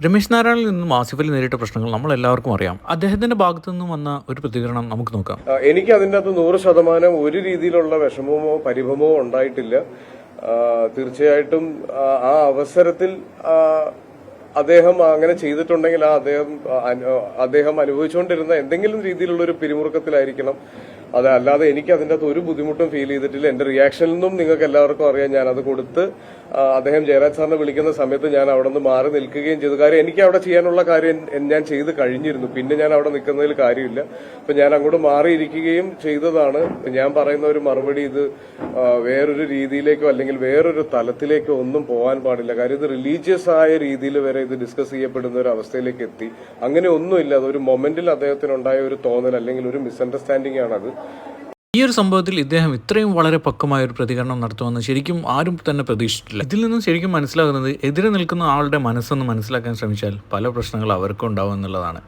രമേശ് നാരായണിൽ നിന്നും ആസിഫലി നേരിട്ട പ്രശ്നങ്ങൾ നമ്മളെല്ലാവർക്കും അറിയാം. അദ്ദേഹത്തിന്റെ ഭാഗത്തു നിന്നും വന്ന ഒരു പ്രതികരണം നമുക്ക് നോക്കാം. എനിക്ക് അതിൻ്റെ അകത്ത് 100% ഒരു രീതിയിലുള്ള വിഷമമോ പരിഭവമോ ഉണ്ടായിട്ടില്ല. തീർച്ചയായിട്ടും ആ അവസരത്തിൽ അദ്ദേഹം അങ്ങനെ ചെയ്തിട്ടുണ്ടെങ്കിൽ അദ്ദേഹം അനുഭവിച്ചുകൊണ്ടിരുന്ന എന്തെങ്കിലും രീതിയിലുള്ള ഒരു പിരിമുറുക്കത്തിലായിരിക്കണം. അതല്ലാതെ എനിക്ക് അതിൻ്റെ അകത്ത് ഒരു ബുദ്ധിമുട്ടും ഫീൽ ചെയ്തിട്ടില്ല. എന്റെ റിയാക്ഷനിൽ നിന്നും നിങ്ങൾക്ക് എല്ലാവർക്കും അറിയാം. ഞാൻ അത് കൊടുത്ത് അദ്ദേഹം ജയരാജ് സാറിനെ വിളിക്കുന്ന സമയത്ത് ഞാൻ അവിടെ നിന്ന് മാറി നിൽക്കുകയും ചെയ്തു. കാര്യം എനിക്ക് അവിടെ ചെയ്യാനുള്ള കാര്യം ഞാൻ ചെയ്ത് കഴിഞ്ഞിരുന്നു. പിന്നെ ഞാൻ അവിടെ നിൽക്കുന്നതിൽ കാര്യമില്ല. അപ്പൊ ഞാൻ അങ്ങോട്ട് മാറിയിരിക്കുകയും ചെയ്തതാണ്. ഞാൻ പറയുന്ന ഒരു മറുപടി ഇത് വേറൊരു രീതിയിലേക്കോ അല്ലെങ്കിൽ വേറൊരു തലത്തിലേക്കോ ഒന്നും പോകാൻ പാടില്ല. കാര്യം ഇത് റിലീജിയസ് ആയ രീതിയിൽ വരെ ഇത് ഡിസ്കസ് ചെയ്യപ്പെടുന്ന ഒരു അവസ്ഥയിലേക്ക് എത്തി. അങ്ങനെ ഒന്നുമില്ല. അതൊരു മൊമെന്റിൽ അദ്ദേഹത്തിനുണ്ടായ ഒരു തോന്നൽ അല്ലെങ്കിൽ ഒരു മിസ്അണ്ടർസ്റ്റാൻഡിംഗ് ആണത്. ഈ ഒരു സംഭവത്തിൽ ഇദ്ദേഹം ഇത്രയും വളരെ പക്വമായ ഒരു പ്രതികരണം നടത്തുമെന്ന് ശരിക്കും ആരും തന്നെ പ്രതീക്ഷിച്ചിട്ടില്ല. ഇതിൽ നിന്നും ശരിക്കും മനസ്സിലാകുന്നത് എതിരെ നിൽക്കുന്ന ആളുടെ മനസ്സൊന്ന് മനസ്സിലാക്കാൻ ശ്രമിച്ചാൽ പല പ്രശ്നങ്ങൾ അവർക്കും ഉണ്ടാവും എന്നുള്ളതാണ്.